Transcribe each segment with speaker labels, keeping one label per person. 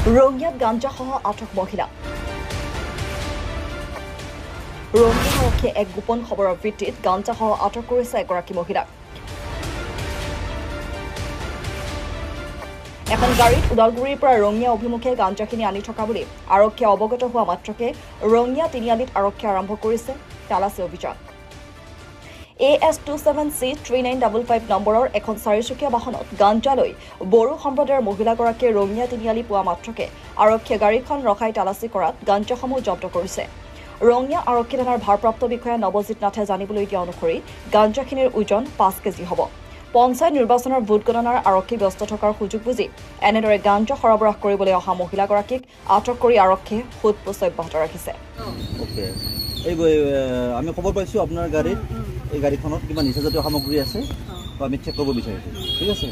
Speaker 1: ৰঙিয়াত গাঞ্জাসহ আটক মহিলা। ৰঙিয়া আৰক্ষীয়ে এক গোপন খবৰৰ ভিত্তিত গাঞ্জাসহ আটক কৰিছে এগৰাকী মহিলাক। এখন গাড়ীত ওদালগুৰিৰ পৰা ৰঙিয়া অভিমুখে গাঞ্জাখিনি আনি থকা বুলি আৰক্ষীয়ে অৱগত হোৱা মাত্ৰকে ৰঙিয়া তিনিআলিত আৰক্ষীয়ে আৰম্ভ কৰিছে তালাচী অভিযান। AS27C3955 নম্বৰৰ এখন চাৰিচকীয়া বাহনত গাঞ্জা লৈ বড়ো সম্প্ৰদায়ৰ মহিলাগৰাকীয়ে ৰঙিয়া তিনিআলি পোৱা মাত্ৰকে আৰক্ষীয়ে গাড়ীখন ৰখাই তালাচী কৰাত গাঞ্জাসমূহ জব্দ কৰিছে। ৰঙিয়া আৰক্ষী থানাৰ ভাৰপ্ৰাপ্ত বিষয়া নৱজিৎ নাথে জানিবলৈ দিয়া অনুসৰি গাঞ্জাখিনিৰ ওজন 5 কেজি হ'ব। পঞ্চায়ত নিৰ্বাচনৰ ভোট গণনাৰ আৰক্ষী ব্যস্ত থকাৰ সুযোগ বুজি এনেদৰে গাঞ্জা সৰবৰাহ কৰিবলৈ অহা মহিলাগৰাকীক আটক কৰি আৰক্ষীয়ে সোধপোছ অব্যাহত ৰাখিছে।
Speaker 2: আমি খবৰ পাইছোঁ আপোনাৰ গাড়ীত এই গাড়ীখনত কিবা নিচাজাতীয় সামগ্ৰী আছে, আমি চেক কৰিব বিচাৰিছোঁ। ঠিক আছে,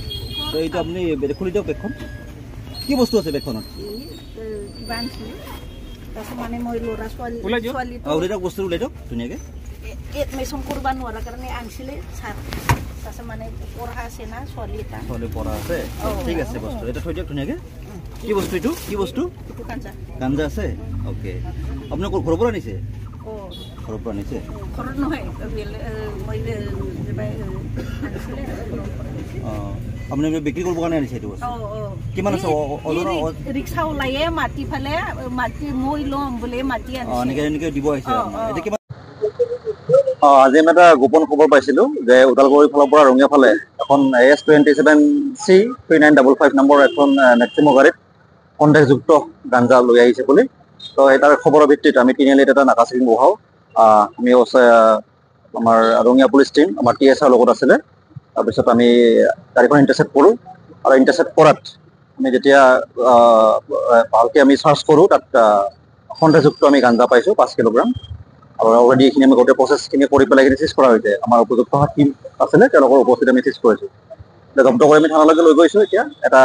Speaker 2: তো এইটো আপুনি খুলি দিয়ক বেগখন। কি বস্তু আছে বেগখনত? উলাই দিয়ক, বস্তু উলাই দিয়ক ধুনীয়াকৈ।
Speaker 3: এডমিশ্যন কৰিব নোৱাৰা কাৰণে আনিছিলে ছাৰ। তাৰপিছত মানে পঢ়া আছে না ছোৱালী এটা।
Speaker 2: ছোৱালী পঢ়া আছে, ঠিক আছে বস্তু এটা থৈ দিয়ক ধুনীয়াকৈ। কি বস্তু এইটো? কি বস্তু? গাঞ্জা আছে। অ'কে, আপুনি ঘৰৰ পৰা আনিছে? ঘৰৰ পৰা আনিছে?
Speaker 3: ঘৰত নহয়,
Speaker 2: আপুনি বিক্ৰী কৰিবৰ কাৰণে আনিছে এইটো বস্তু? কিমান আছে
Speaker 3: ৰিক্সা ওলায়ে মাতি ফালে মাতি মই ল'ম বুলি মাতি আনিছে।
Speaker 2: এনেকৈ দিব আহিছে। আজি আমি এটা গোপন খবৰ পাইছিলোঁ যে ওদালগুৰিৰ ফালৰ পৰা ৰঙিয়া ফালে এখন AS27C3955 নম্বৰৰ এখন মেক্সিমো গাড়ীত সন্দেহযুক্ত গাঞ্জা লৈ আহিছে বুলি। তো তাৰ খবৰৰ ভিত্তিত আমি তিনিআলিত এটা নাকা চেকিং বহাওঁ। আমি আমাৰ ৰঙিয়া পুলিচ টিম আমাৰ TSৰ লগত আছিলে। তাৰপিছত আমি গাড়ীখন ইণ্টাৰচেপ্ট কৰোঁ আৰু ইণ্টাৰচেপ্ট কৰাত আমি যেতিয়া ভালকৈ আমি চাৰ্চ কৰোঁ তাত সন্দেহযুক্ত আমি গাঞ্জা পাইছোঁ 5 কিলোগ্ৰাম। আৰু অলৰেডি এইখিনি আমি গোটেই প্ৰচেছখিনি কৰি পেলাই এইখিনি চিজ কৰা হৈছে। আমাৰ উপযুক্ত টিম আছিলে, তেওঁলোকৰ উপস্থিতি আমি চিজ কৰিছোঁ। জব্দ কৰি আমি থানালৈকে লৈ গৈছোঁ। এতিয়া এটা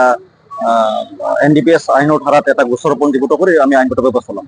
Speaker 2: NDPS আইনৰ ধাৰাত এটা গোচৰ পঞ্জীভুক্ত কৰি আমি আইনগত ব্যৱস্থা ল'ম।